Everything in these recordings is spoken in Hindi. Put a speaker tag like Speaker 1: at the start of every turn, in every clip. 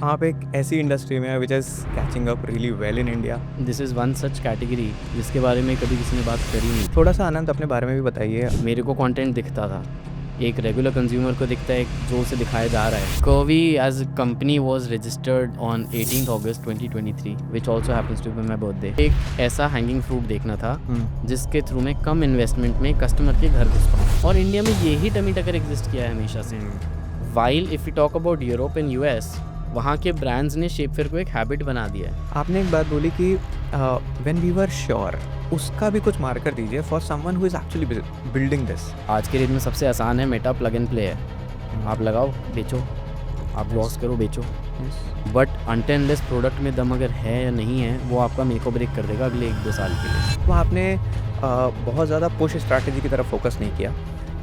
Speaker 1: आप एक ऐसी इंडस्ट्री में है which is catching up really well in India.
Speaker 2: This is one such category जिसके बारे में कभी किसी ने बात करी नहीं।
Speaker 1: थोड़ा सा आनंद अपने बारे में भी बताइए।
Speaker 2: मेरे को कंटेंट दिखता था, एक रेगुलर कंज्यूमर को दिखता है, जो उसे दिखाया जा रहा है। Curvy as a company was registered on 18 August 2023 which also happens to be my birthday. एक ऐसा हैंगिंग फ्रूट देखना था जिसके थ्रू में कम इन्वेस्टमेंट में कस्टमर के घर घुस पाऊँ, और इंडिया में यही टमी टकर एग्जिस्ट किया है हमेशा से। While if you talk about Europe and US, वहाँ के ब्रांड्स ने शेपवेयर को एक हैबिट बना दिया है।
Speaker 1: आपने एक बात बोली कि व्हेन वी वर श्योर, उसका भी कुछ मार्कर दीजिए for someone who is actually building this.
Speaker 2: आज के डेट में सबसे आसान है, मेटा प्लग एंड प्ले है। आप लगाओ बेचो, आप लॉस करो बेचो, बट अनटिल अनलेस प्रोडक्ट में दम अगर है या नहीं है, वो आपका मेक और ब्रेक कर देगा अगले 1-2 साल के लिए।
Speaker 1: तो आपने बहुत ज़्यादा पुश स्ट्रैटेजी की तरफ फोकस नहीं किया।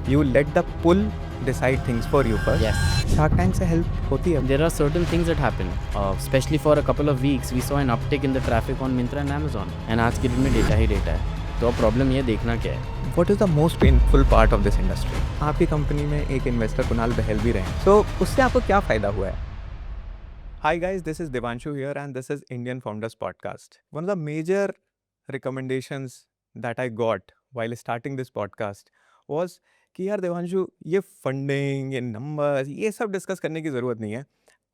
Speaker 1: You let the pull decide things for you first.
Speaker 2: Yes,
Speaker 1: Shark Tank से हेल्प होती है।
Speaker 2: there are certain things that happen, especially for a couple of weeks we saw an uptick in the traffic on Myntra and Amazon, and आज के दिन में डेटा ही डेटा है। तो अब प्रॉब्लम ये देखना क्या है।
Speaker 1: What is the most painful part of this industry? आपकी कंपनी में एक इन्वेस्टर कुणाल बहल भी रहे हैं, so उससे आपको क्या फ़ायदा हुआ है? Hi guys, this is Devanshu here and this is Indian Founders Podcast. One of the major recommendations that I got while starting this podcast was कि यार देवांशु, ये फंडिंग, ये नंबर्स, ये सब डिस्कस करने की ज़रूरत नहीं है।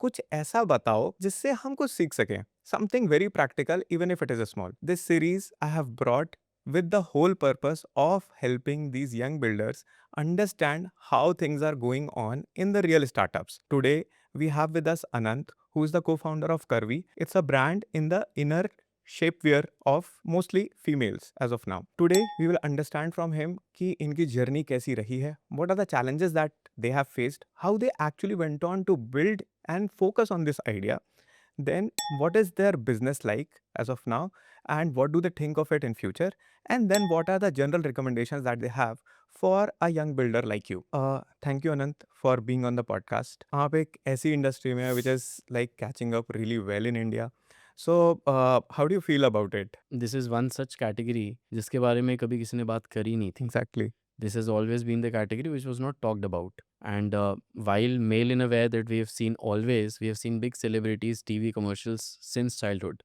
Speaker 1: कुछ ऐसा बताओ जिससे हम कुछ सीख सकें। Something very practical even if it is small. This series I have brought with the whole purpose of helping these young builders understand how things are going on in the real startups. Today we have with us Anant, who is the co-founder of Curvy. It's a brand in the inner shapewear of mostly females as of now. Today we will understand from him कि इनकी journey कैसी रही है, what are the challenges that they have faced, how they actually went on to build and focus on this idea, then what is their business like as of now, and what do they think of it in future, and then what are the general recommendations that they have for a young builder like you. Thank you Anant for being on the podcast. आप एक ऐसी industry में है which is like catching up really well in India. So how do you feel about it?
Speaker 2: This is one such category जिसके बारे में कभी किसी ने बात करी नहीं थी।
Speaker 1: Exactly.
Speaker 2: This has always been the category which was not talked about. And while male in a way that we have seen always, we have seen big celebrities, TV commercials since childhood.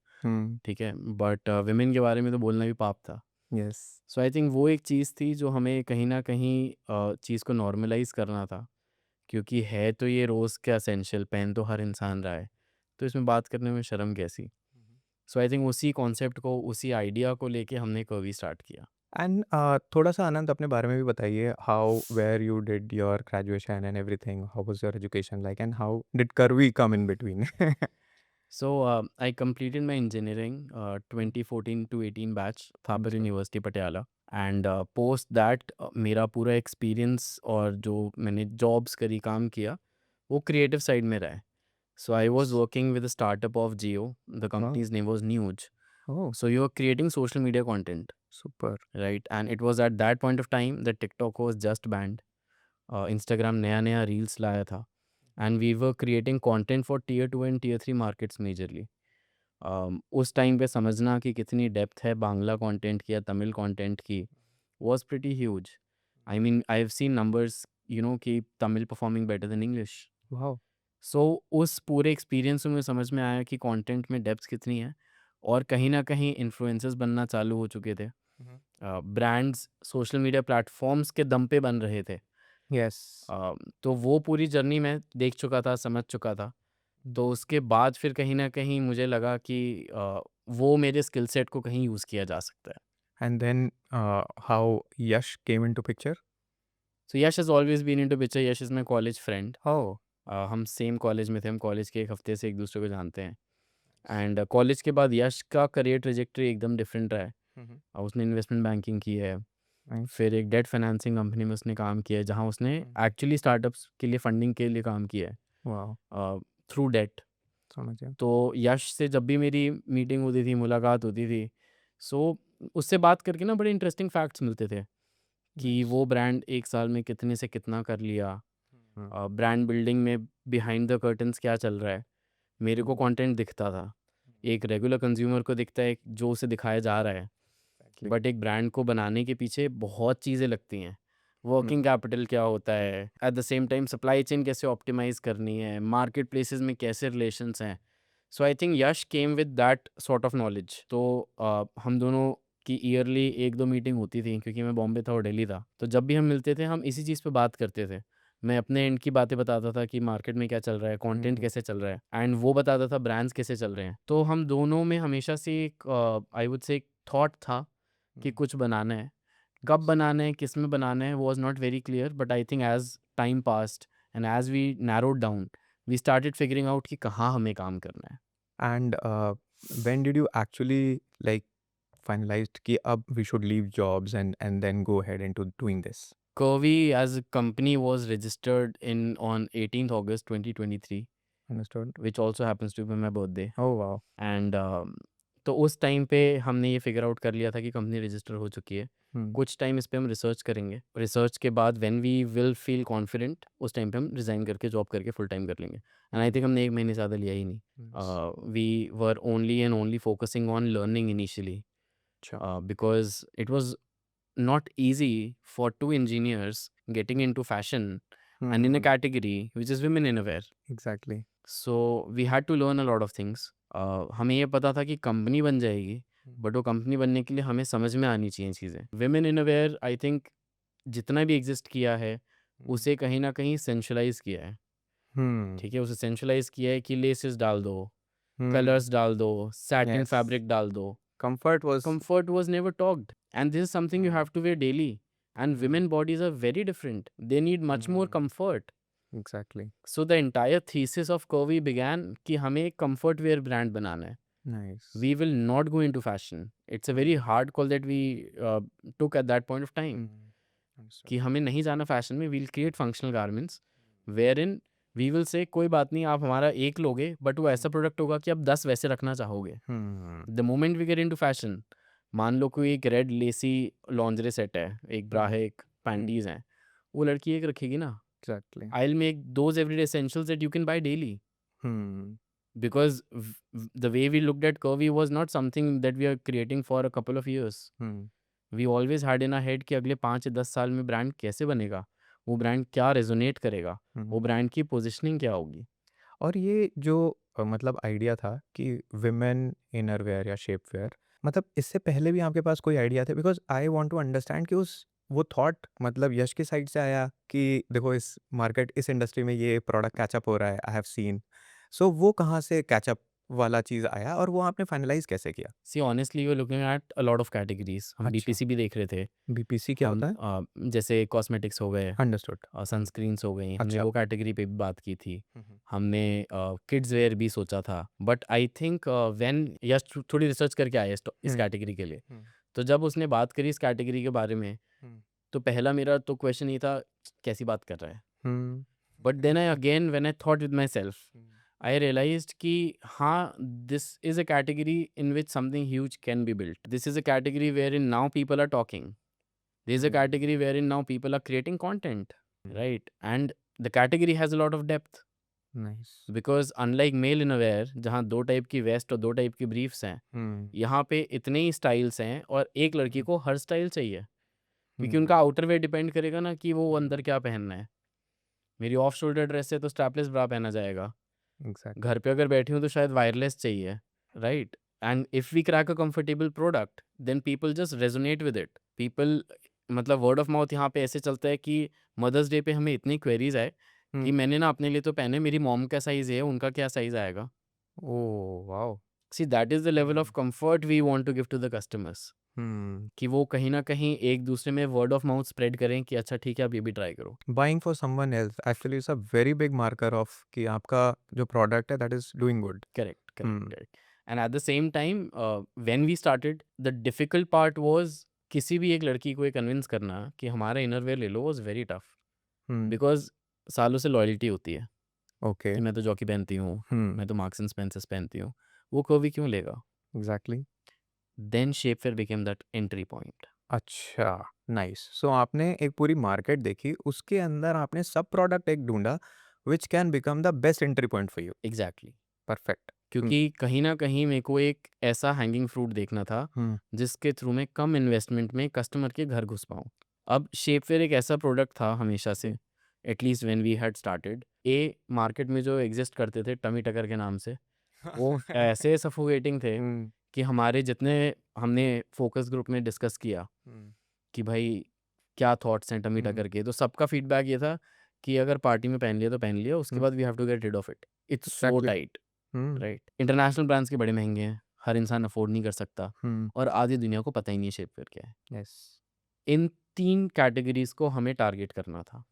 Speaker 2: ठीक है, बट women के बारे में तो बोलना भी पाप था।
Speaker 1: Yes.
Speaker 2: सो आई थिंक वो एक चीज़ थी जो हमें कहीं ना कहीं चीज़ को नॉर्मलाइज करना था, क्योंकि है तो ये रोज़ का एसेंशियल, पहन तो हर इंसान रहा है, तो इसमें बात करने में शर्म कैसी। सो आई थिंक उसी कॉन्सेप्ट को, उसी आइडिया को लेके हमने कर्वी स्टार्ट किया।
Speaker 1: एंड थोड़ा सा आनंद अपने बारे में भी बताइए, how where you did your graduation and everything, how was your education like and how did Curvy come in between?
Speaker 2: So I completed my engineering 2014 to 18 batch, Thaper
Speaker 1: अच्छा।
Speaker 2: University Patiala. And post that मेरा पूरा एक्सपीरियंस और जो मैंने जॉब्स करी, काम किया, वो क्रिएटिव साइड में रहा है। So I was working with startup of Jio, the
Speaker 1: वाह।
Speaker 2: Company's name was news.
Speaker 1: Oh.
Speaker 2: So you are creating social media content,
Speaker 1: super.
Speaker 2: right? And it was at that point of time that TikTok was just banned. Instagram नया नया रील्स लाया था, and we were creating content for tier 2 and tier 3 markets majorly. उस टाइम पे समझना कि कितनी डेप्थ है बांग्ला कंटेंट की या तमिल कंटेंट की was pretty huge. I mean, I have seen numbers, कि Tamil performing better than English.
Speaker 1: वाह।
Speaker 2: सो उस पूरे एक्सपीरियंस में समझ में आया कि कंटेंट में डेप्थ कितनी है, और कहीं ना कहीं इन्फ्लुएंसर्स बनना चालू हो चुके थे। ब्रांड्स सोशल मीडिया प्लेटफॉर्म्स के दम पे बन रहे थे।
Speaker 1: यस।
Speaker 2: तो वो पूरी जर्नी मैं देख चुका था, समझ चुका था। तो उसके बाद फिर कहीं न कहीं मुझे लगा कि वो मेरे स्किल सेट को कहीं यूज़ किया जा सकता है।
Speaker 1: And then how Yash came into picture?
Speaker 2: So Yash has always been into picture. Yash is my college friend.
Speaker 1: Oh.
Speaker 2: हम सेम कॉलेज में थे, हम कॉलेज के 1 हफ्ते से एक-दूसरे को जानते हैं। एंड कॉलेज के बाद यश का करियर ट्रैजेक्टरी एकदम डिफरेंट रहा है। उसने इन्वेस्टमेंट बैंकिंग की है,
Speaker 1: नाइस।
Speaker 2: फिर एक डेट फाइनेंसिंग कंपनी में उसने काम किया है, जहाँ उसने एक्चुअली स्टार्टअप्स के लिए फंडिंग के लिए काम किया है,
Speaker 1: वाह।
Speaker 2: Through date.
Speaker 1: समझ गया।
Speaker 2: तो यश से जब भी मेरी मीटिंग होती थी, मुलाकात होती थी, सो उससे बात करके ना बड़े इंटरेस्टिंग फैक्ट्स मिलते थे कि वो ब्रांड 1 साल में कितने से कितना कर लिया, ब्रांड बिल्डिंग में बिहाइंड द कर्टन्स क्या चल रहा है। मेरे को कंटेंट दिखता था, एक रेगुलर कंज्यूमर को दिखता है जो उसे दिखाया जा रहा है, बट एक ब्रांड को बनाने के पीछे बहुत चीज़ें लगती हैं। वर्किंग कैपिटल क्या होता है, at the same time supply chain कैसे ऑप्टिमाइज करनी है, मार्केट प्लेसेस में कैसे रिलेशंस हैं. So I think Yash came with that sort of knowledge. तो हम दोनों की ईयरली 1-2 मीटिंग होती थी, क्योंकि मैं बॉम्बे था और दिल्ली था. तो जब भी हम मिलते थे हम इसी चीज़ पे बात करते थे. मैं अपने एंड की बातें बताता था कि मार्केट में क्या चल रहा है, कंटेंट कैसे चल रहा है, एंड वो बताता था ब्रांड्स कैसे चल रहे हैं. तो हम दोनों में हमेशा से एक आई वुड से एक थॉट था कि कुछ बनाना है. कब बनाना है, किस में बनाना है, was not very clear. But I think as time passed and as we narrowed down, we started figuring out कि कहाँ हमें काम करना है.
Speaker 1: And when did you actually like finalized कि अब we should leave jobs and then go ahead into doing this?
Speaker 2: Curvy as a company was registered in on 18th August 2023,
Speaker 1: Understood?
Speaker 2: which also happens to be my birthday.
Speaker 1: Oh wow.
Speaker 2: And तो उस टाइम पे हमने ये फिगर आउट कर लिया था कि कंपनी रजिस्टर हो चुकी है.
Speaker 1: Hmm.
Speaker 2: कुछ टाइम इस पे हम रिसर्च करेंगे. रिसर्च के बाद when we will feel confident, उस टाइम पे हम रिज़ाइन करके जॉब करके फुल टाइम कर लेंगे. एंड आई थिंक हमने 1 महीने ज़्यादा लिया ही नहीं.
Speaker 1: Nice.
Speaker 2: We were only and only focusing on learning initially,
Speaker 1: Sure.
Speaker 2: Because it was not easy for two engineers getting into fashion and in a
Speaker 1: Hmm.
Speaker 2: category which is women innerwear.
Speaker 1: Exactly.
Speaker 2: So we had to learn a lot of things. हमें ये पता था कि कंपनी बन जाएगी, बट वो कंपनी बनने के लिए हमें समझ में आनी चाहिए चीज़ें. विमेन इनवेयर आई थिंक जितना भी एग्जिस्ट किया है उसे कहीं ना कहीं सेंशलाइज किया है.
Speaker 1: Hmm.
Speaker 2: ठीक है, उसे सेंशलाइज किया है कि लेसेस डाल दो,
Speaker 1: Hmm.
Speaker 2: कलर्स डाल दो, सैटिन
Speaker 1: Yes.
Speaker 2: फैब्रिक डाल दो.
Speaker 1: Comfort was.
Speaker 2: Comfort was never talked, and this is something you have to wear daily. And women bodies are very different, they need much more comfort.
Speaker 1: Exactly.
Speaker 2: So the entire thesis of Curvy began कि हमें एक comfort wear brand बनाना है.
Speaker 1: Nice.
Speaker 2: We will not go into fashion. It's a very hard call that we took at that point of time.
Speaker 1: Understood.
Speaker 2: कि हमें नहीं जाना फैशन में. we'll create functional garments wherein we will say कोई बात नहीं, आप हमारा एक लोगे बट वो ऐसा प्रोडक्ट होगा कि आप 10 वैसे रखना चाहोगे.
Speaker 1: Hmm.
Speaker 2: The moment we get into fashion, मान लो कोई एक रेड लेसी लॉन्जरे सेट है, एक ब्रा है, एक पैंटीज हैं, वो लड़की एक रखेगी ना.
Speaker 1: Exactly.
Speaker 2: I will make those everyday essentials that you can buy daily.
Speaker 1: Hmm.
Speaker 2: Because the way we looked at Curvy was not something that we are creating for a couple of years.
Speaker 1: Hmm.
Speaker 2: We always had in a head कि अगले 5 या 10 साल में ब्रांड कैसे बनेगा, वो ब्रांड क्या रेजोनेट करेगा, वो ब्रांड की पोजिशनिंग क्या होगी.
Speaker 1: और ये जो मतलब आइडिया था कि विमेन इनरवेयर या शेपवेयर, मतलब इससे पहले भी आपके पास कोई आइडिया थे? Because I want to understand कि उस वो थॉट मतलब यश की साइड से आया कि देखो इस मार्केट इस इंडस्ट्री में ये प्रोडक्ट कैचअप हो रहा है, आई हैव सीन. सो वो कहाँ से कैचअप वाला चीज़ आया और वो आपने फाइनलाइज कैसे किया?
Speaker 2: See honestly you are looking at a lot of categories. हम
Speaker 1: अच्छा.
Speaker 2: बीपीसी भी देख रहे थे.
Speaker 1: बीपीसी क्या
Speaker 2: हम
Speaker 1: होता है?
Speaker 2: जैसे कॉस्मेटिक्स हो गए,
Speaker 1: अंडरस्टूड.
Speaker 2: सनस्क्रीन्स हो गई, हमने
Speaker 1: अच्छा.
Speaker 2: वो कैटेगरी पे भी बात की थी. हमने किड्स वेयर भी सोचा था. बट आई थिंक व्हेन यश थोड़ी रिसर्च करके आए इस
Speaker 1: हम्म.
Speaker 2: कैटेगरी के लिए.
Speaker 1: हम्म.
Speaker 2: तो जब उसने बात करी इस कैटेगरी के बारे में,
Speaker 1: हम्म.
Speaker 2: तो पहला मेरा तो क्वेश्चन ये था, कैसी बात कर रहा है.
Speaker 1: Hmm.
Speaker 2: But then I again when I thought with myself, I realised कि हाँ, this is a category in which something huge can be built. This is a category where in now people are talking. There is a category wherein now people are creating content, right? And the category has a lot of depth
Speaker 1: nice.
Speaker 2: because unlike male innerwear, जहाँ 2 टाइप की वेस्ट और 2 टाइप की ब्रीफ्स हैं,
Speaker 1: हम्म.
Speaker 2: यहाँ पे इतने ही स्टाइल्स हैं और एक लड़की को हर स्टाइल चाहिए, क्योंकि
Speaker 1: हम्म.
Speaker 2: उनका आउटर वेयर डिपेंड करेगा ना कि वो अंदर क्या पहनना है. मेरी ऑफ शोल्डर ड्रेस है तो स्ट्रैपलेस ब्रा पहना जाएगा.
Speaker 1: एग्जैक्टली.
Speaker 2: घर पे अगर बैठी हूँ तो शायद वायरलेस चाहिए, right? And if we crack a comfortable product then people just resonate with it. People मतलब वर्ड ऑफ माउथ यहाँ पे ऐसे चलता है कि मदर्स डे पे हमें इतनी क्वेरीज आए कि मैंने ना अपने लिए तो पहने, मेरी मॉम का साइज़ है, उनका क्या साइज़ आएगा.
Speaker 1: Oh wow.
Speaker 2: See that is the level of comfort we want to give to the customers,
Speaker 1: hmm.
Speaker 2: कि वो कहीं ना कहीं एक दूसरे में वर्ड ऑफ माउथ स्प्रेड करें कि अच्छा ठीक है आप ये भी ट्राई करो.
Speaker 1: Buying for someone else actually is a very big marker of कि आपका जो product है that is doing good.
Speaker 2: Correct, correct,
Speaker 1: Hmm.
Speaker 2: correct. And at the same time, when we started, the difficult part was किसी भी एक लड़की को ये कन्विंस करना कि हमारा इनरवेयर ले लो was very tough.
Speaker 1: Hmm.
Speaker 2: Because सालों से लॉयल्टी होती है
Speaker 1: Okay.
Speaker 2: कि मैं तो जॉकी पहनती हूँ,
Speaker 1: Hmm.
Speaker 2: मैं तो मार्क्स एंड स्पेंसर्स पहनती हूँ, वो कर्वी क्यों लेगा.
Speaker 1: Exactly.
Speaker 2: Then Shapewear became that entry point.
Speaker 1: अच्छा. नाइस. सो आपने एक पूरी मार्केट देखी, उसके अंदर आपने सब प्रोडक्ट एक ढूंढा which can become the best entry point for you.
Speaker 2: Exactly.
Speaker 1: Perfect.
Speaker 2: क्योंकि कहीं ना कहीं मेरे को एक ऐसा हैंगिंग फ्रूट देखना था जिसके थ्रू मैं कम इन्वेस्टमेंट में कस्टमर के घर घुस पाऊँ. अब शेपवेयर एक ऐसा प्रोडक्ट था हमेशा से, at least when we had started, market में जो एग्जिस्ट करते थे टमी टकर के नाम से, वो ऐसे सफोकेटिंग थे
Speaker 1: हम्म,
Speaker 2: कि हमारे जितने हमने फोकस ग्रुप में डिस्कस किया कि भाई क्या थॉट्स हैं टमी टकर के, तो सबका फीडबैक ये था कि अगर पार्टी में पहन लिया तो पहन लिया, उसके बाद we have to get rid of it, it's so
Speaker 1: Exactly.
Speaker 2: Tight, right. International brands के बड़े महंगे हैं, हर इंसान अफोर्ड नहीं कर सकता, और आधी दुनिया को पता ही नहीं है शेपवेयर क्या है।
Speaker 1: यस,
Speaker 2: इन 3 कैटेगरीज़ को हमें टारगेट करना था,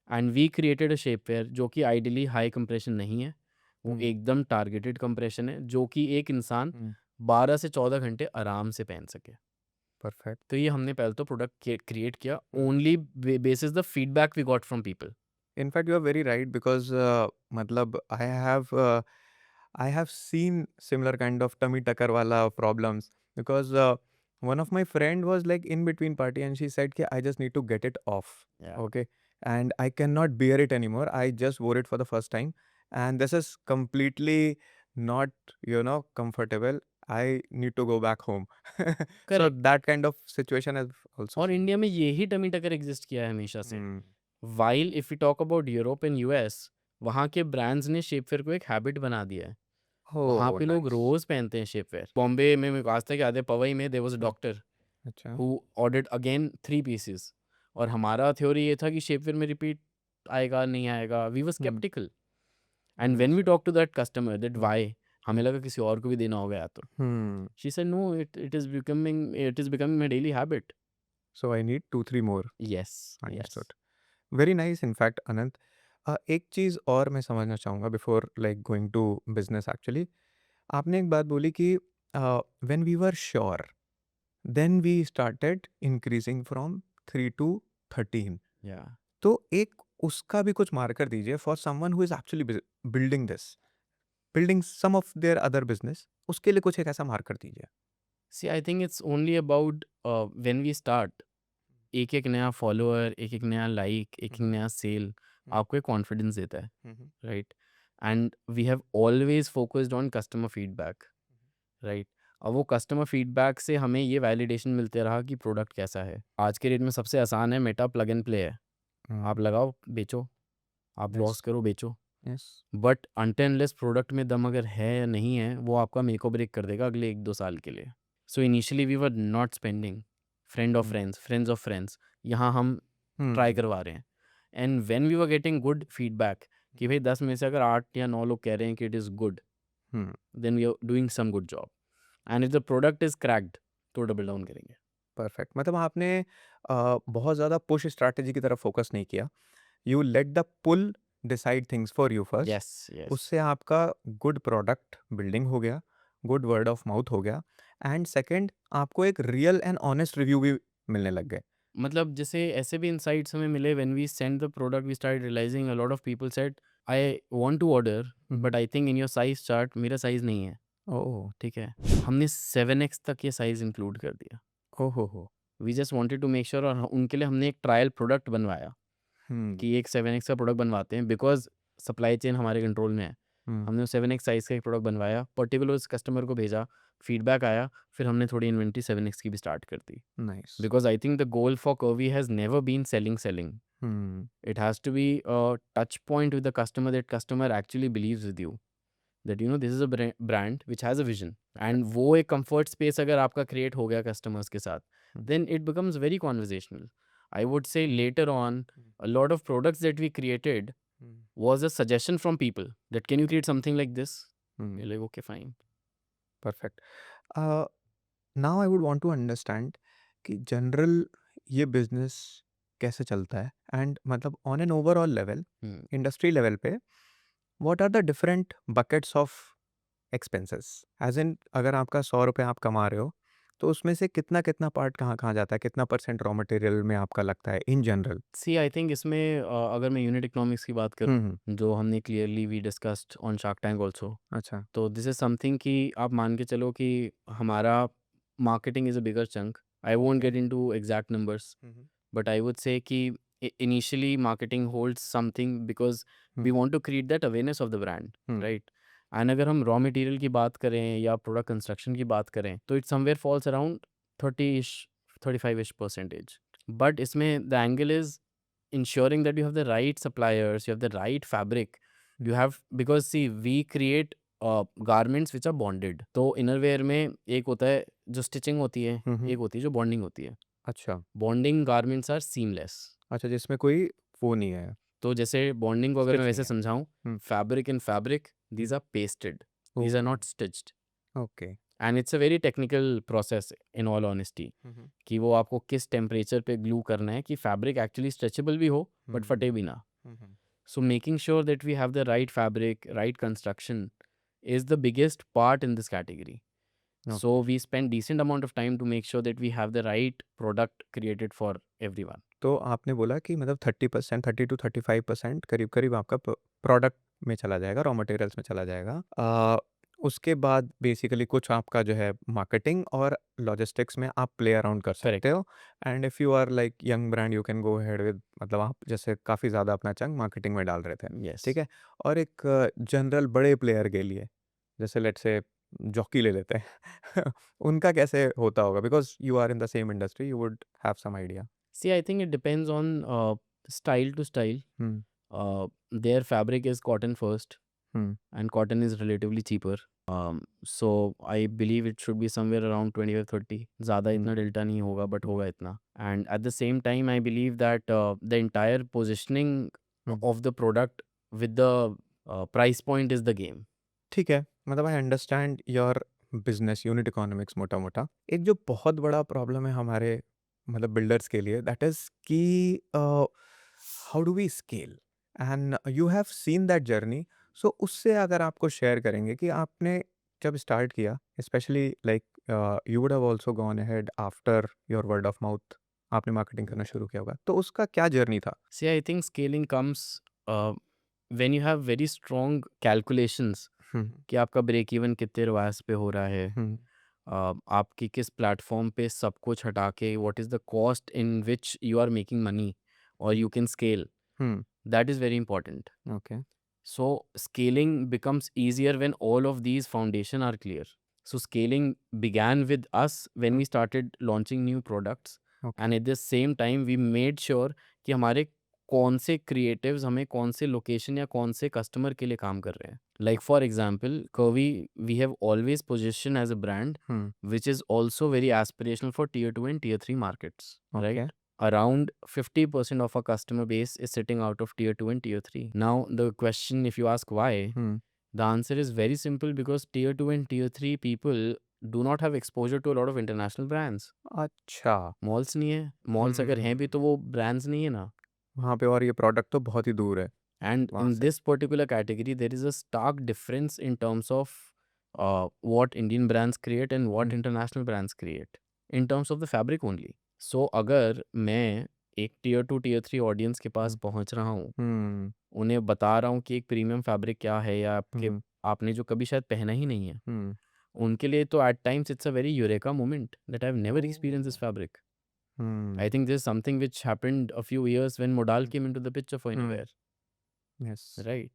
Speaker 2: एंड वी क्रिएटेड अ शेपवेयर जो कि आइडियली हाई कंप्रेशन नहीं है, वो एकदम टारगेटेड कंप्रेशन है, जो कि एक इंसान 12 से 14 घंटे आराम से पहन सके।
Speaker 1: परफेक्ट।
Speaker 2: तो ये हमने पहले तो प्रोडक्ट क्रिएट किया only basis the feedback we got from people.
Speaker 1: In fact, you are very right because matlab I have seen similar kind of tummy tucker wala problems because one of my friend was like in between party and she said कि I just need to get it off.
Speaker 2: Yeah.
Speaker 1: Okay, and I cannot bear it anymore. I just wore it for the first time and this is completely not comfortable. I need to go back home. So
Speaker 2: correct.
Speaker 1: that kind of situation has also
Speaker 2: और
Speaker 1: seen.
Speaker 2: इंडिया में यही टमी टकर एग्जिस्ट किया है हमेशा से।
Speaker 1: Hmm.
Speaker 2: While if you talk about Europe and US, वहाँ के ब्रांड्स ने शेपवेयर को एक हैबिट बना दिया है। वहाँ
Speaker 1: Oh,
Speaker 2: पे लोग
Speaker 1: nice.
Speaker 2: रोज पहनते हैं शेपवेयर। बॉम्बे में मेरे को आज तक याद है, पवई में देयर वाज अ डॉक्टर
Speaker 1: अच्छा.
Speaker 2: हु ऑर्डर्ड अगेन 3 पीसेस, और हमारा थ्योरी ये था कि शेपवेयर में रिपीट आएगा नहीं आएगा, we were sceptical, and when we talk to that customer that why, हमें लगा किसी और को भी देना होगा या तो,
Speaker 1: Hmm.
Speaker 2: She said no, it is becoming my daily habit.
Speaker 1: So I need 2-3 more.
Speaker 2: Yes, yes.
Speaker 1: Understood. Very nice, in fact, Anant. एक चीज़ और मैं समझना चाहूँगा before like going to business actually. आपने एक बात बोली कि when we were sure then we started increasing from 3 to 13.
Speaker 2: या
Speaker 1: तो एक उसका भी कुछ मार्कर दीजिए for someone who is actually building some of their other business, उसके लिए कुछ एक ऐसा मार्कर दीजिए।
Speaker 2: See I think it's only about when we start, एक एक नया फॉलोअर, एक एक नया लाइक, एक एक नया सेल आपको एक कॉन्फिडेंस देता है, right. And we have always focused on customer feedback, right. अब वो कस्टमर फीडबैक से हमें ये वैलिडेशन मिलते रहा कि प्रोडक्ट कैसा है। आज के रेट में सबसे आसान है, मेटा प्लग एंड प्ले है, आप लगाओ बेचो, आप लॉस करो बेचो,
Speaker 1: yes.
Speaker 2: But until unless product में दम अगर है या नहीं है, वो आपका मेक और ब्रेक कर देगा अगले 1-2 साल के लिए। So initially we were not spending, friend of friends, friends of friends, यहाँ हम ट्राई करवा रहे हैं, and when we were getting good feedback कि भाई 10 में से अगर 8 या 9 लोग कह रहे हैं कि it is good, then we are doing some good job, and if the product is cracked तो डबल डाउन करेंगे।
Speaker 1: परफेक्ट। मतलब आपने बहुत ज़्यादा पुश स्ट्रैटेजी की तरफ फोकस नहीं किया। You let the pull decide things for you first.
Speaker 2: Yes, yes.
Speaker 1: उससे आपका गुड प्रोडक्ट बिल्डिंग हो गया, गुड वर्ड ऑफ माउथ हो गया, एंड सेकंड आपको एक रियल एंड ऑनेस्ट रिव्यू भी मिलने लग गए।
Speaker 2: मतलब जैसे ऐसे भी इंसाइट्स हमें मिले, when we send the product we start realising a lot of people said I want to order, but I think in your size chart मेरा साइज नहीं है।
Speaker 1: ओह,
Speaker 2: ठीक है, हमने 7x तक ये साइज इंक्लूड कर दिया।
Speaker 1: ओहो हो।
Speaker 2: We just wanted to make sure, और उनके लिए हमने एक ट्रायल प्रोडक्ट बनवाया कि एक 7x का प्रोडक्ट बनवाते हैं, बिकॉज सप्लाई चेन हमारे कंट्रोल में है। हमने 7x साइज़ का एक प्रोडक्ट बनवाया, पर्टिकुलर उस कस्टमर को भेजा, फीडबैक आया, फिर हमने थोड़ी इन्वेंट्री 7x की भी स्टार्ट कर दी,
Speaker 1: nice.
Speaker 2: Because I think the goal for Curvy has never been selling. It has to be a touch point with the customer, that customer actually believes with you, that you know this is a brand which has a vision, and वो एक comfort space अगर आपका create हो गया customers के साथ, then it becomes very conversational. I would say later on, a lot of products that we created was a suggestion from people that can you create something like this? We're like okay fine.
Speaker 1: Perfect. Now I would want to understand कि जनरल ये बिजनेस कैसे चलता है, एंड मतलब on an overall level,
Speaker 2: Hmm.
Speaker 1: Industry level पे what are the different buckets of expenses, as in अगर आपका 100 रुपये आप कमा रहे हो तो उसमें से कितना कितना पार्ट कहाँ कहाँ जाता है, कितना परसेंट रॉ मटेरियल में आपका लगता है in general.
Speaker 2: See, I think इसमें अगर मैं यूनिट इकोनॉमिक्स की बात करूँ, जो हमने clearly we discussed on Shark Tank also,
Speaker 1: अच्छा।
Speaker 2: तो दिस इज समथिंग कि आप मान के चलो कि हमारा marketing is a bigger chunk. I won't get into exact numbers, but I would say कि initially marketing holds something because we want to create that awareness of the brand, right. And अगर हम रॉ मटेरियल की बात करें या प्रोडक्ट कंस्ट्रक्शन की बात करें, तो it somewhere falls around 30-35% but इसमें the angle is ensuring that you have the right suppliers, you have the right fabric, you have, because see we create garments which are bonded. तो innerwear में एक होता है जो stitching होती है, एक होती है जो bonding होती है.
Speaker 1: अच्छा
Speaker 2: Bonding garments are seamless.
Speaker 1: अच्छा, जिसमें कोई वो नहीं है,
Speaker 2: तो जैसे bonding को अगर मैं
Speaker 1: स्टिच नहीं
Speaker 2: वैसे
Speaker 1: है।
Speaker 2: समझाऊँ, fabric and fabric, these are pasted, these are not stitched.
Speaker 1: Okay.
Speaker 2: And it's a very technical process in all honesty, कि वो आपको किस टेम्परेचर पे ग्लू करना है कि फैब्रिक एक्चुअली स्ट्रेचेबल भी हो बट फटे भी ना. So making sure that we have the right fabric, right construction is the biggest part in this category. So we spend decent amount of time to make sure that we have the right product created for everyone.
Speaker 1: तो आपने बोला कि मतलब 30%, 30 to 35% करीब करीब आपका प्रोडक्ट में चला जाएगा, रॉ मटेरियल्स में चला जाएगा। उसके बाद बेसिकली कुछ आपका जो है मार्केटिंग और लॉजिस्टिक्स में आप प्ले अराउंड कर सकते हो। And if you are like young brand you can go ahead with, मतलब आप जैसे काफ़ी ज़्यादा अपना चंक मार्केटिंग में डाल रहे थे,
Speaker 2: Yes.
Speaker 1: ठीक है। और एक जनरल बड़े प्लेयर के लिए, जैसे लेट्स से जॉकी ले लेते हैं उनका कैसे होता होगा? Because you are in the same industry, you would have some idea.
Speaker 2: See, I think it depends on style to style. Their fabric is cotton first, and cotton is relatively cheaper. So I believe it should be somewhere around 20 or 30. ज़्यादा इतना डेल्टा नहीं होगा बट होगा इतना. And at the same time I believe that the entire positioning of the product with the price point is the game.
Speaker 1: ठीक है, मतलब I understand your business unit economics मोटा मोटा। एक जो बहुत बड़ा प्रॉब्लम है हमारे मतलब बिल्डर्स के लिए, दैट इज कि how do we scale, and you have seen that journey. So उससे अगर आपको शेयर करेंगे कि आपने जब स्टार्ट किया, specially like you would have also gone ahead after your word of mouth, आपने मार्केटिंग करना शुरू किया होगा, तो उसका क्या जर्नी था?
Speaker 2: See, I think scaling comes when you have very strong calculations कि आपका ब्रेक इवन कितने रिवाज पे हो रहा है, आपकी किस प्लेटफॉर्म पे सब कुछ हटा के what is the cost in which you are making money और you can scale. That is very important.
Speaker 1: Okay.
Speaker 2: So scaling becomes easier when all of these foundation are clear. So scaling began with us when we started launching new products, and at the same time we made sure कि हमारे कौन से क्रिएटिव्स हमें कौन से लोकेशन या कौन से कस्टमर के लिए काम कर रहे हैं. Like for example Curvy we have always position as a brand which is also very aspirational for tier 2 and tier 3 markets, right? Around 50% of our customer base is sitting out of tier 2 and tier 3. Now the question, if you ask why, the answer is very simple, because tier 2 and tier 3 people do not have exposure to a lot of international brands.
Speaker 1: अच्छा,
Speaker 2: मॉल्स नहीं है, मॉल्स अगर हैं भी तो वो ब्रांड्स नहीं है ना.
Speaker 1: वहाँ पे और ये प्रोडक्ट तो बहुत ही दूर है
Speaker 2: And
Speaker 1: वहाँ
Speaker 2: in
Speaker 1: से।
Speaker 2: this particular category there is a stark difference in terms of what Indian brands create and what international brands create in terms of the fabric only. So अगर मैं एक tier 2 tier 3 ऑडियंस के पास पहुंच रहा हूँ, उन्हें बता रहा हूँ कि एक प्रीमियम फैब्रिक क्या है या आपने जो कभी शायद पहना ही नहीं है, उनके लिए तो at times it's a very eureka moment that I've never experienced this fabric. I think this is something which happened a few years when Modal came into the picture for Innerwear.
Speaker 1: Yes.
Speaker 2: Right.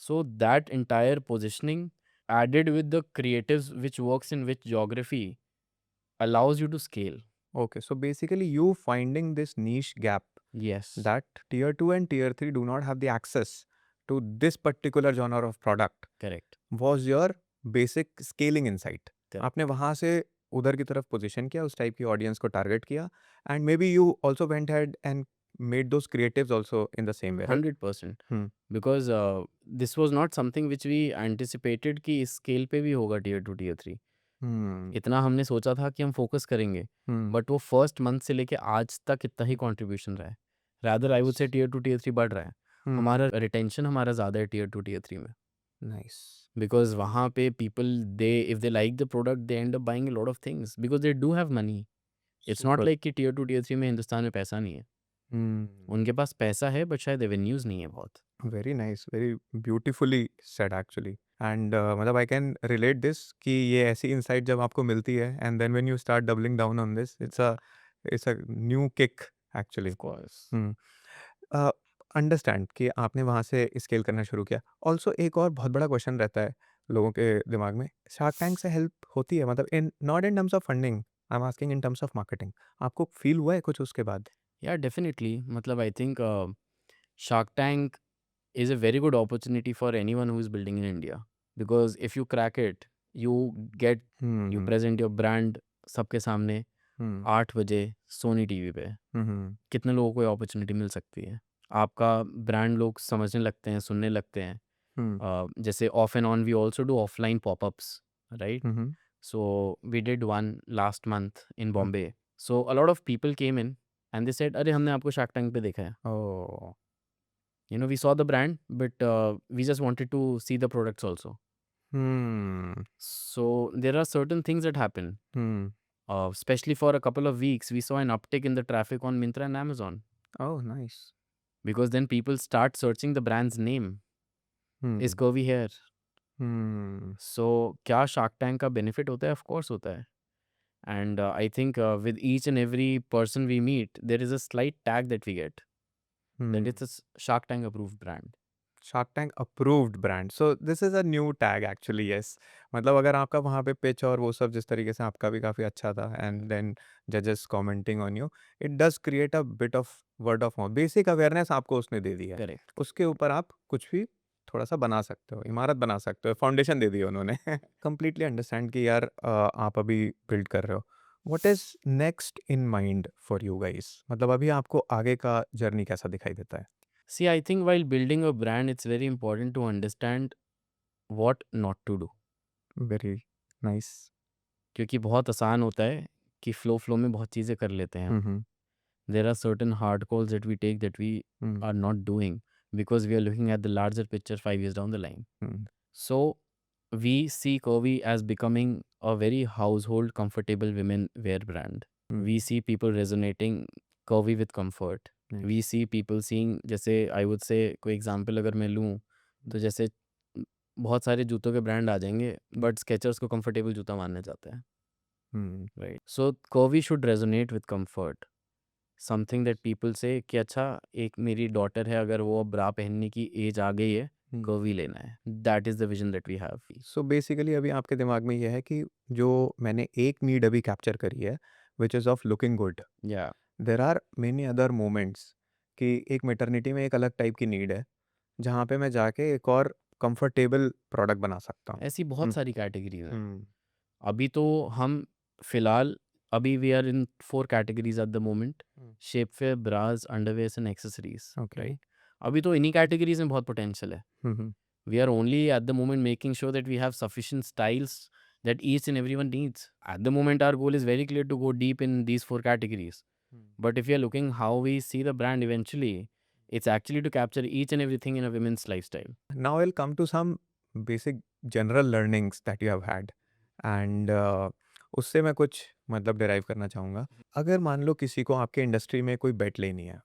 Speaker 2: So that entire positioning added with the creatives which works in which geography allows you to scale.
Speaker 1: Okay, so basically you finding this niche gap
Speaker 2: Yes.
Speaker 1: that tier 2 and tier 3 do not have the access to this particular genre of product
Speaker 2: Correct.
Speaker 1: was your basic scaling insight.
Speaker 2: Correct.
Speaker 1: आपने वहाँ से उधर की तरफ पोजीशन किया, उस टाइप की ऑडियंस को टारगेट किया, and may be you also went head and made those creatives also in the same way, right?
Speaker 2: 100%. Because this was not something which we anticipated कि इस scale पे भी होगा tier 2 tier 3. इतना हमने सोचा था कि हम फोकस करेंगे, बट वो फर्स्ट मंथ से लेके आज तक इतना ही कंट्रीब्यूशन रहा है. रादर आई वुड से tier 2 tier 3 बढ़ रहा है. हमारा रिटेंशन हमारा ज़्यादा है tier 2 tier 3 में.
Speaker 1: Nice.
Speaker 2: Because वहाँ पे people if they like the product they end up buying a lot of things because they do have money. It's not like कि tier 2 tier 3 में हिंदुस्तान में पैसा नहीं है. उनके पास पैसा है बट शायद रेवेन्यूज नहीं है बहुत.
Speaker 1: Very nice, very beautifully said actually, and मतलब आई कैन रिलेट दिस कि ये ऐसी इंसाइट जब आपको मिलती है and then when you start doubling down on this, it's a new kick actually.
Speaker 2: Of course.
Speaker 1: Understand कि आपने वहाँ से स्केल करना शुरू किया. ऑल्सो एक और बहुत बड़ा क्वेश्चन रहता है लोगों के दिमाग में, शार्क टैंक से हेल्प होती है, मतलब in not in terms of funding, I am asking in terms of marketing. आपको फील हुआ है कुछ उसके बाद?
Speaker 2: Yeah, definitely. Matlab, I think Shark Tank is a very good opportunity for anyone who is building in India, because if you crack it, you get you
Speaker 1: hmm
Speaker 2: present your brand सबके सामने
Speaker 1: हम्म
Speaker 2: 8 बजे सोनी टीवी पे।
Speaker 1: हम्म
Speaker 2: कितने लोगों को अपॉर्चुनिटी मिल सकती है, आपका ब्रांड लोग समझने लगते हैं, सुनने लगते हैं।
Speaker 1: हम्म
Speaker 2: जैसे off and on we also do offline popups, right?
Speaker 1: Hmm
Speaker 2: So we did one last month in Bombay. So a lot of people came in and they said, "अरे हमने आपको Shark Tank पे देखा है."
Speaker 1: ओ
Speaker 2: We saw the brand, but we just wanted to see the products also.
Speaker 1: Hmm
Speaker 2: So there are certain things that happen.
Speaker 1: Hmm
Speaker 2: Especially for a couple of weeks, we saw an uptick in the traffic on Myntra and Amazon,
Speaker 1: oh nice
Speaker 2: because then people start searching the brand's name. Is
Speaker 1: hmm
Speaker 2: Curvy Hair?
Speaker 1: Hmm
Speaker 2: So क्या Shark Tank का benefit होता है? Of course होता है. And I think with each and every person we meet, there is a slight tag that we get, that it's a Shark Tank approved brand.
Speaker 1: Shark tank approved brand so this is a new tag actually yes मतलब अगर आपका वहाँ पे पिच और वो सब जिस तरीके से आपका भी काफ़ी अच्छा था एंड देन जजेस commenting on you it does create a bit of word of mouth basic awareness आपको उसने दे दी है
Speaker 2: Correct.
Speaker 1: उसके ऊपर आप कुछ भी थोड़ा सा बना सकते हो इमारत बना सकते हो फाउंडेशन दे दी है उन्होंने कंप्लीटली अंडरस्टैंड कि यार आप अभी बिल्ड कर रहे हो what is next in mind for you guys मतलब अभी आपको आगे का जर्नी कैसा दिखाई देता है
Speaker 2: See, I think while building a brand, it's very important to understand what not to do.
Speaker 1: Very nice
Speaker 2: क्योंकि बहुत आसान होता है कि फ्लो में बहुत चीज़ें कर लेते हैं हम।
Speaker 1: हम्म
Speaker 2: There are certain hard calls that we take that we
Speaker 1: hmm
Speaker 2: are not doing because we are looking at the larger picture 5 years down the line.
Speaker 1: Hmm
Speaker 2: So we see Curvy as becoming a very household comfortable women wear brand.
Speaker 1: Hmm
Speaker 2: We see people resonating Curvy with comfort.
Speaker 1: Nice.
Speaker 2: We see people seeing, जैसे I would say कोई एग्जांपल अगर मैं लूँ, तो जैसे बहुत सारे जूतों के ब्रांड आ जाएंगे, बट स्केचर्स को कंफर्टेबल जूता मानने जाते हैं,
Speaker 1: hmm
Speaker 2: right? So Curvy should resonate with comfort, something that people say कि अच्छा, एक मेरी डॉटर है, अगर वो ब्रा पहनने की एज आ गई है, Curvy लेना है। That is the vision that we have.
Speaker 1: So basically अभी आपके दिमाग में ये है कि जो मैंने एक नीड अभी कैप्चर करी है which is of looking good
Speaker 2: या
Speaker 1: there are many other moments कि एक मेटर्निटी में एक अलग टाइप की नीड है जहाँ पे मैं जाके एक और कंफर्टेबल प्रोडक्ट बना सकता हूँ
Speaker 2: ऐसी बहुत सारी कैटेगरीज हैं।
Speaker 1: हम्म
Speaker 2: अभी तो हम फिलहाल अभी we are in 4 categories at the moment, shapewear, bras, underwears and accessories,
Speaker 1: okay
Speaker 2: right? अभी तो इन्हीं कैटेगरीज में बहुत पोटेंशियल है।
Speaker 1: Hmm
Speaker 2: We are only at the moment making sure that we have sufficient styles that each and everyone needs. At the moment, our goal is very clear to go deep in these 4 categories. But if we are looking how we see the brand eventually, it's actually to capture each and everything in a women's lifestyle.
Speaker 1: Now will come to some basic general learnings that you have had and उससे मैं कुछ मतलब डिराइव करना चाहूँगा अगर मान लो किसी को आपके इंडस्ट्री में कोई बेट लेनी है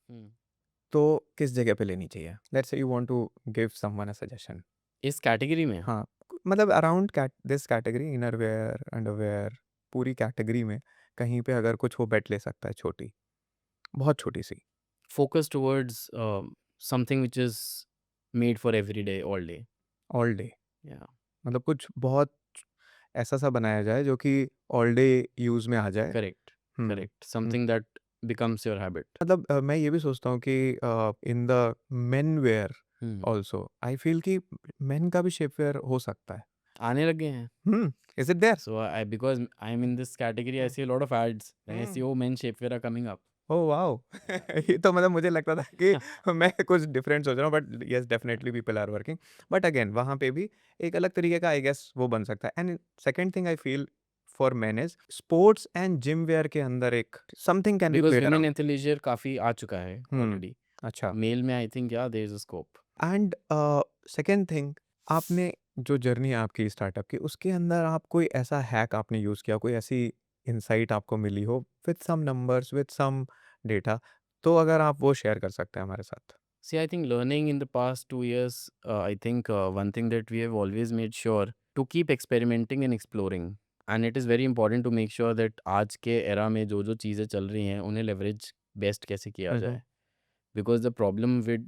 Speaker 1: तो किस जगह पे लेनी चाहिए let's say you want to give someone a suggestion
Speaker 2: इस कैटेगरी में
Speaker 1: हाँ मतलब around this category innerwear underwear पूरी कैटेगरी में कहीं पे अगर कुछ वो बेट ले सकता है छोटी बहुत छोटी सी
Speaker 2: focus towards something which is made for every day, all day.
Speaker 1: All day
Speaker 2: Yeah,
Speaker 1: मतलब कुछ बहुत ऐसा सा बनाया जाए जो कि ऑल डे यूज में आ जाए
Speaker 2: correct,
Speaker 1: hmm
Speaker 2: correct. Something that becomes your habit.
Speaker 1: मतलब मैं ये भी सोचता हूँ कि in the men wear
Speaker 2: Hmm.
Speaker 1: Also I feel कि मेन का भी शेप वेयर हो सकता है
Speaker 2: आने लगे हैं।
Speaker 1: Is it there
Speaker 2: So because I'm in this category, I see a lot of ads and I see, oh, men shapewear are coming up.
Speaker 1: Oh wow ये तो मतलब मुझे लगता था कि मैं कुछ डिफरेंट सोच रहा हूँ but yes definitely people are working but again वहाँ पे भी एक अलग तरीके का आई गेस वो बन सकता है and second thing I feel for man is sports and gym where के अंदर एक something can be
Speaker 2: Because
Speaker 1: played
Speaker 2: women
Speaker 1: around
Speaker 2: athleisure काफी आ चुका है already.
Speaker 1: अच्छा
Speaker 2: Male में I think yeah there is a scope.
Speaker 1: And second thing आपने जो जर्नी है आपकी स्टार्टअप की उसके अंदर आप कोई ऐसा हैक आपने यूज़ किया कोई ऐसी इंसाइट आपको मिली हो with some numbers with some data तो अगर आप वो शेयर कर सकते हैं हमारे साथ
Speaker 2: See, I think learning in the past 2 years, I think one thing that we have always made sure to keep experimenting and exploring. And it is very important to make sure that आज के era में जो जो चीज़ें चल रही हैं उन्हें leverage best कैसे किया जाए. Because the problem with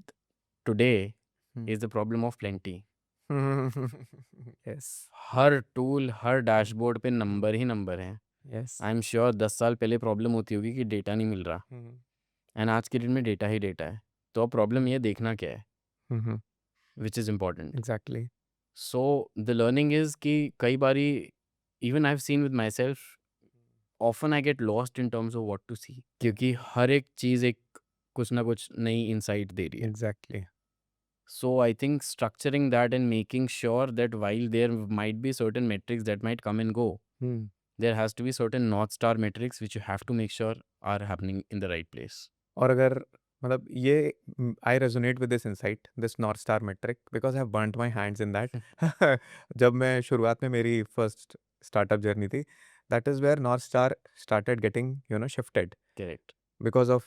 Speaker 2: today is the problem of plenty.
Speaker 1: Yes
Speaker 2: her tool, her dashboard पे नंबर ही नंबर हैं।
Speaker 1: यस
Speaker 2: आई एम श्योर 10 साल पहले प्रॉब्लम होती होगी कि डेटा नहीं मिल रहा, एंड आज के डेट में डेटा ही डेटा है, तो अब प्रॉब्लम ये देखना क्या है,
Speaker 1: Mm-hmm.
Speaker 2: Which is important.
Speaker 1: Exactly.
Speaker 2: So the learning is कि कई बारी even I have seen with myself, often I get lost in terms of what to see, क्योंकि हर एक चीज़ एक कुछ ना कुछ नई इंसाइट दे रही है.
Speaker 1: Exactly.
Speaker 2: So I think structuring that and making sure that while there might be certain metrics that might come and go,
Speaker 1: Hmm.
Speaker 2: there has to be certain North Star metrics which you have to make sure are happening in the right place.
Speaker 1: और अगर मतलब ये I resonate with this insight this north star metric because I have burned my hands in that. जब मैं शुरुआत में मेरी फर्स्ट स्टार्टअप जर्नी थी, that is where north star started getting shifted
Speaker 2: Correct.
Speaker 1: Because of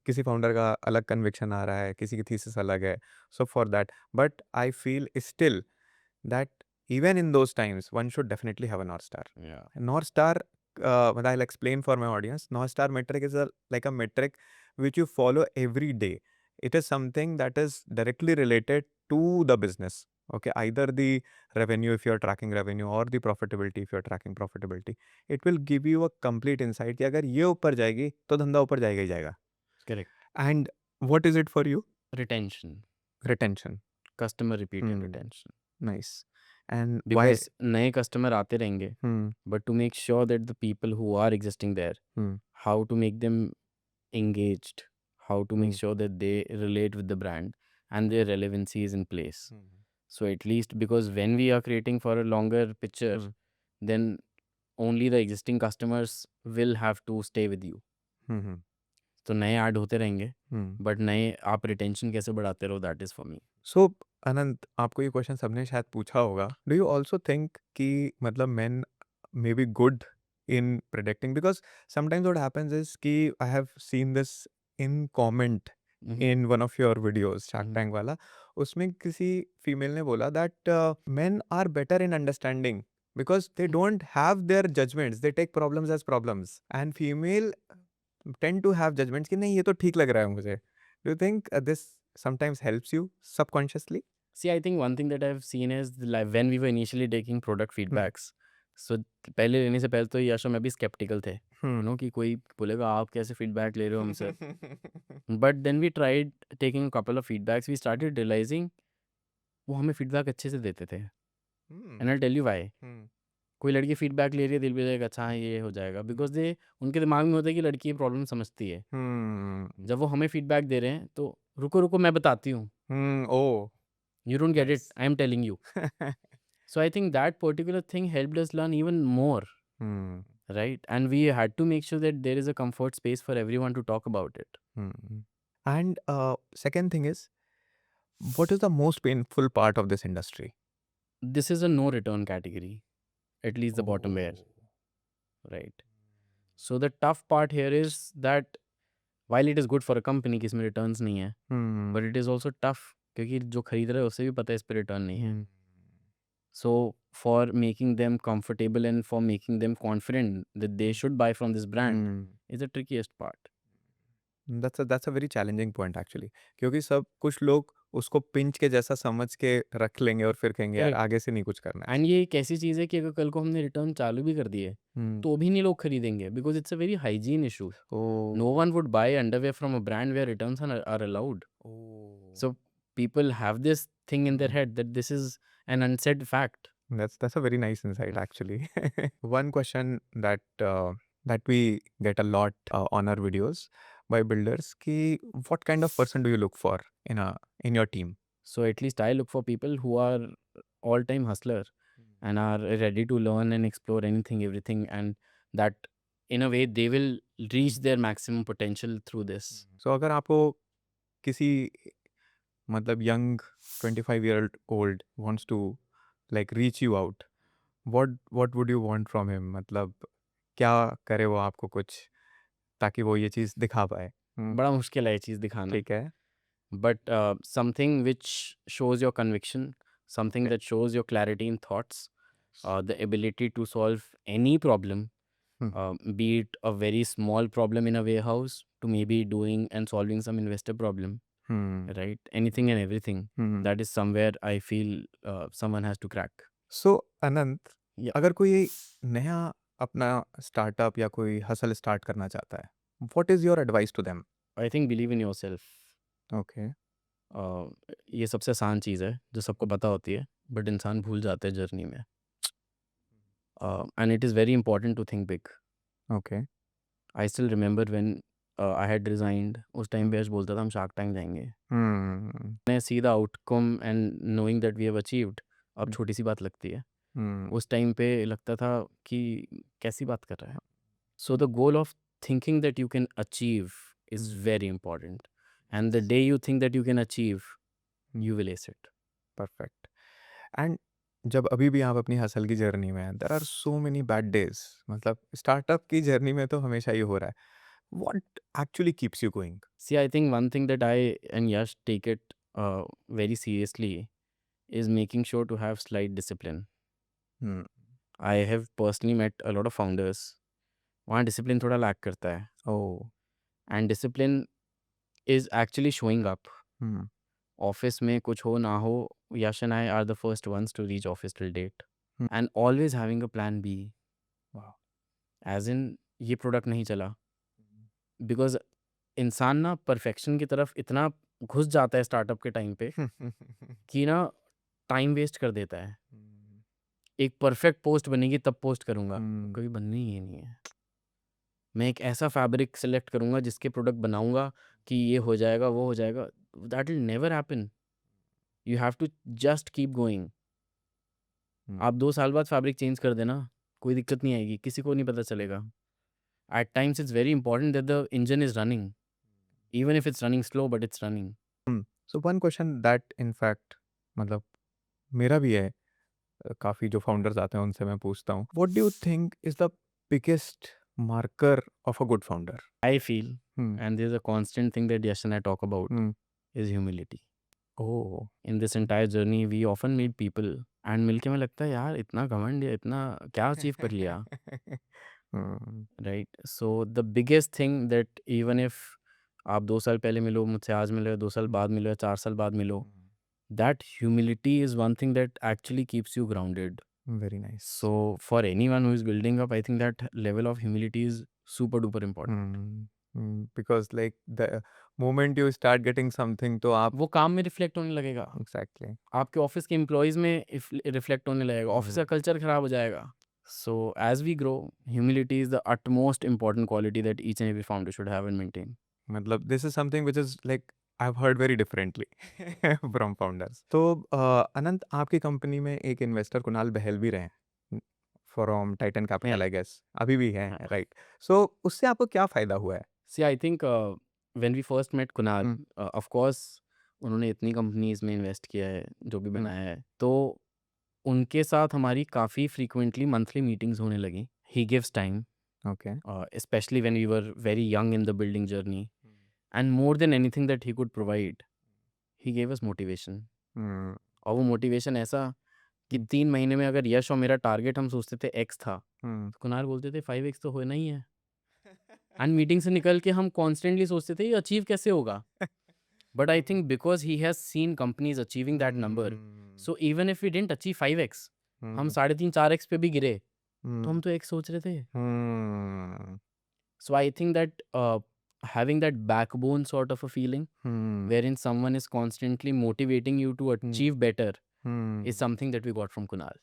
Speaker 1: किसी फाउंडर का अलग कन्विक्शन आ रहा है, किसी की थीसिस अलग है. So for that, but I feel still that even in those times one should definitely have a north star.
Speaker 2: Yeah.
Speaker 1: North star, what I'll explain for my audience, north star metric is like a metric which you follow every day. It is something that is directly related to the business. Okay, either the revenue if you're tracking revenue or the profitability if you're tracking profitability. It will give you a complete insight कि अगर ये ऊपर जाएगी तो धंधा ऊपर जाएगा ही जाएगा.
Speaker 2: Correct.
Speaker 1: And what is it for you?
Speaker 2: Retention.
Speaker 1: Retention.
Speaker 2: Customer repeated
Speaker 1: Hmm.
Speaker 2: retention.
Speaker 1: Nice. And why?
Speaker 2: Because नए customer आते रहेंगे,
Speaker 1: Hmm.
Speaker 2: but to make sure that the people who are existing there,
Speaker 1: Hmm.
Speaker 2: how to make them engaged, how to make
Speaker 1: Hmm.
Speaker 2: sure that they relate with the brand and their relevancy is in place.
Speaker 1: Hmm.
Speaker 2: So at least because when we are creating for a longer picture,
Speaker 1: Hmm.
Speaker 2: then only the existing customers will have to stay with you.
Speaker 1: Hmm.
Speaker 2: तो नए ऐड होते रहेंगे,
Speaker 1: Hmm.
Speaker 2: बट नए आप रिटेंशन कैसे बढ़ाते रहो, दैट इज़ फॉर मी.
Speaker 1: सो अनंत, आपको ये क्वेश्चन सबने शायद पूछा होगा. डू यू ऑल्सो थिंक कि मतलब men may be good in predicting? Because sometimes what happens is कि I have seen this in comment in one of your videos, Shark Tank वाला. उसमें किसी फीमेल ने बोला that men are better in understanding because they don't have their judgments, they take problems as problems, and female tend to have judgments कि नहीं ये तो ठीक लग रहा है मुझे. Do you think this sometimes helps you subconsciously?
Speaker 2: See, I think one thing that I've seen is like when we were initially taking product feedbacks, so पहले लेने से पहले तो यश और मैं भी skeptical थे, कि कोई बोलेगा आप कैसे feedback ले रहे हो हमसे. But then we tried taking a couple of feedbacks, we started realizing वो हमें feedback अच्छे से देते थे. And I'll tell you why. कोई लड़की फीडबैक ले रही है, दिल भी जाएगा अच्छा हाँ ये हो जाएगा, बिकॉज दे उनके दिमाग में होता है कि लड़की ये प्रॉब्लम समझती है. जब वो हमें फीडबैक दे रहे हैं तो रुको रुको मैं बताती हूँ,
Speaker 1: Oh.
Speaker 2: you don't get it,
Speaker 1: Yes.
Speaker 2: I am telling you. So I think that particular thing helped us learn even more,
Speaker 1: Hmm.
Speaker 2: right? And we had to make sure that there is a comfort space for everyone to talk about it.
Speaker 1: Hmm. And second thing is, what is the most painful part of this industry?
Speaker 2: This is a no return category, at least the bottom wear, right? So the tough part here is that while it is good for a company कि इसमें returns नहीं है,
Speaker 1: Hmm.
Speaker 2: but it is also tough क्योंकि जो खरीद रहा है उसे भी पता है इस पे रिटर्न नहीं है.
Speaker 1: Hmm.
Speaker 2: So for making them comfortable and for making them confident that they should buy from this brand
Speaker 1: Hmm.
Speaker 2: is the trickiest part.
Speaker 1: That's a very challenging point actually. क्योंकि सब कुछ लोग उसको पिंच के जैसा समझ के रख लेंगे और फिर कहेंगे यार
Speaker 2: Correct.
Speaker 1: आगे से नहीं कुछ करना है.
Speaker 2: एंड ये एक ऐसी चीज़ है कि अगर कल को हमने रिटर्न चालू भी कर दिए
Speaker 1: Hmm.
Speaker 2: तो भी नहीं लोग खरीदेंगे because it's a very hygiene issue.
Speaker 1: Oh.
Speaker 2: No one would buy underwear from a brand where returns are allowed.
Speaker 1: Oh.
Speaker 2: So people have this thing in their head that this is an unsaid fact.
Speaker 1: That's a very nice insight actually. One question that we get a lot on our videos by builders कि what kind of person do you look for in your team?
Speaker 2: So at least I look for people who are all-time hustler and are ready to learn and explore anything, everything, and that in a way they will reach their maximum potential through this.
Speaker 1: So अगर आपको किसी मतलब young 25-year old wants to like reach you out, what would you want from him? मतलब क्या करे वो आपको कुछ ताकि वो ये चीज़ दिखा पाए?
Speaker 2: बड़ा मुश्किल है ये चीज़ दिखाना.
Speaker 1: ठीक है.
Speaker 2: But something which shows your conviction, something that shows your clarity in thoughts, the ability to solve any problem, be it a very small problem in a warehouse to maybe doing and solving some investor problem, right? Anything and everything. That is somewhere I feel someone has to crack.
Speaker 1: So Anant,
Speaker 2: Yeah.
Speaker 1: अगर कोई नया अपना स्टार्टअप या कोई हसल स्टार्ट करना चाहता है, what is your advice to them?
Speaker 2: I think believe in your self.
Speaker 1: Okay.
Speaker 2: ये सबसे आसान चीज़ है जो सबको पता होती है, बट इंसान भूल जाते हैं जर्नी में। And it is very important to think big.
Speaker 1: Okay.
Speaker 2: I still remember when I had resigned, उस टाइम पे यश बोलता था हम शार्क टैंक जाएंगे।
Speaker 1: हम्म।
Speaker 2: मैं see the outcome and knowing that we have achieved, अब छोटी सी बात लगती है,
Speaker 1: हम्म।
Speaker 2: उस टाइम पे लगता था कि कैसी बात कर रहा है। So the goal of thinking that you can achieve is very important, and the day you think that you can achieve, you will S it.
Speaker 1: Perfect. And जब अभी भी आप अपनी हसल की जर्नी में हैं, there are so many bad days, मतलब स्टार्टअप की जर्नी में तो हमेशा ही हो रहा है। What actually keeps you going?
Speaker 2: See, I think one thing that I and Yash take it very seriously is making sure to have slight discipline.
Speaker 1: Hmm.
Speaker 2: I have personally met a lot of founders, वहाँ discipline थोड़ा lack करता है,
Speaker 1: ओह।
Speaker 2: and discipline is actually showing up.
Speaker 1: Hmm.
Speaker 2: Office में कुछ हो ना हो, Yash and I are the first ones to reach office till date,
Speaker 1: hmm.
Speaker 2: and always having a plan B,
Speaker 1: वाह।
Speaker 2: as in ये product नहीं चला, because इंसान ना परफेक्शन की तरफ इतना घुस जाता है स्टार्टअप के टाइम पे कि ना टाइम वेस्ट कर देता है। एक परफेक्ट पोस्ट बनेगी तब पोस्ट करूँगा,
Speaker 1: हम्म।
Speaker 2: कभी बननी ही नहीं है। मैं एक ऐसा फैब्रिक सेलेक्ट करूँगा जिसके प्रोडक्ट बनाऊँगा कि ये हो जाएगा, वो हो जाएगा, that will never happen. You have to just keep going. आप 2 साल बाद फैब्रिक चेंज कर देना, कोई दिक्कत नहीं आएगी, किसी को नहीं पता चलेगा। At times it's very important that the engine is running, even if it's running slow but it's running.
Speaker 1: So one question that in fact, मतलब मेरा भी है, काफ़ी जो फाउंडर्स आते हैं उनसे मैं पूछता हूँ, what do you think is the biggest marker of a good founder?
Speaker 2: I feel,
Speaker 1: hmm.
Speaker 2: and there's a constant thing that Yash and I talk about,
Speaker 1: hmm.
Speaker 2: is humility.
Speaker 1: Oh.
Speaker 2: In this entire journey, we often meet people, and मिलके में लगता है यार इतना घमंड है, इतना क्या अचीव कर लिया,
Speaker 1: हम्म।
Speaker 2: right? So the biggest thing that even if आप 2 साल पहले मिलो मुझसे, आज मिलो, 2 साल बाद मिलो या 4 साल बाद मिलो, that humility is one thing that actually keeps you grounded.
Speaker 1: Very nice.
Speaker 2: So for anyone who is building up, I think that level of humility is super duper important.
Speaker 1: Because like the moment you start getting something तो आप
Speaker 2: वो काम में रिफ्लेक्ट होने लगेगा,
Speaker 1: एग्जैक्टली।
Speaker 2: आपके ऑफिस के एम्प्लॉयज़ में रिफ्लेक्ट होने लगेगा, ऑफिस का कल्चर खराब हो जाएगा। So as we grow, humility is the utmost important quality that each and every founder should have and maintain.
Speaker 1: मतलब this is something which is like I have heard very differently from founders. तो अनंत, आपकी कंपनी में एक इन्वेस्टर कुणाल बहल भी रहे हैं from Titan Capital, I guess अभी भी हैं,
Speaker 2: हाँ।
Speaker 1: राइट? सो उससे आपको क्या फ़ायदा हुआ है?
Speaker 2: See I think when we first met Kunal,
Speaker 1: hmm.
Speaker 2: Of course उन्होंने इतनी कंपनीज़ में इन्वेस्ट किया है, जो भी बनाया है, तो उनके साथ हमारी काफ़ी फ्रीक्वेंटली मंथली मीटिंग्स होने लगी। He gives time,
Speaker 1: okay.
Speaker 2: Specially when we were very young in the building journey, and more than anything that he could provide, he gave us motivation. और वो मोटिवेशन ऐसा कि 3 महीने में अगर यश और मेरा टारगेट हम सोचते थे x था, तो कुणाल बोलते थे 5x तो होना ही है। एंड मीटिंग से निकल के हम कॉन्स्टेंटली सोचते थे ये अचीव कैसे होगा, but I think because he has seen companies achieving that number, so even if we didn't achieve 5x, हम 3.5 4x पे भी गिरे तो हम तो x सोच रहे थे। So I think that having that backbone sort of a feeling wherein someone is constantly motivating you to achieve better is something that we got from Kunal.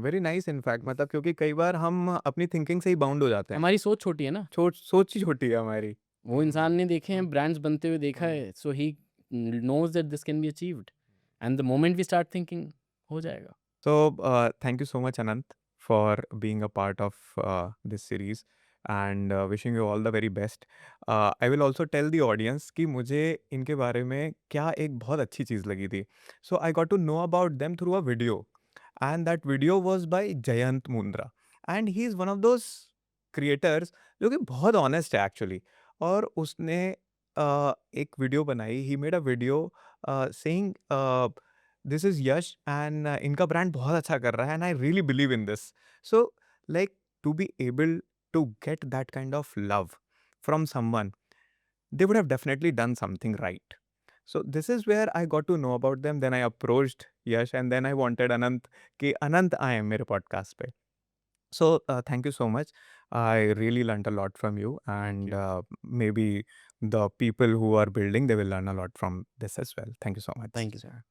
Speaker 1: Very nice in fact, मतलब क्योंकि कई बार हम अपनी थिंकिंग से ही बाउंड हो जाते हैं।
Speaker 2: हमारी सोच छोटी है ना,
Speaker 1: सोच ही छोटी है हमारी।
Speaker 2: वो इंसान ने देखे हैं ब्रांड्स बनते हुए देखा है, so he knows that this can be achieved, and the moment we start thinking हो जाएगा।
Speaker 1: So, thank you so much, Anant, for being a part of this series and wishing you all the very best. I will also tell the audience कि मुझे इनके बारे में क्या एक बहुत अच्छी चीज़ लगी थी. So, I got to know about them through a video, and that video was by Jayant Mundra, and he is one of those creators जो कि बहुत honest है actually. और उसने एक वीडियो बनाई, he made a video saying this is Yash and इनका ब्रांड बहुत अच्छा कर रहा है and I really believe in this. So like to be able to get that kind of love from someone, they would have definitely done something right. So this is where I got to know about them. Then I approached Yash and then I wanted Anant कि Anant आए मेरे podcast पे. So thank you so much. I really learned a lot from you, and
Speaker 2: you.
Speaker 1: maybe the people who are building, they will learn a lot from this as well. Thank you so much.
Speaker 2: Thank you, sir.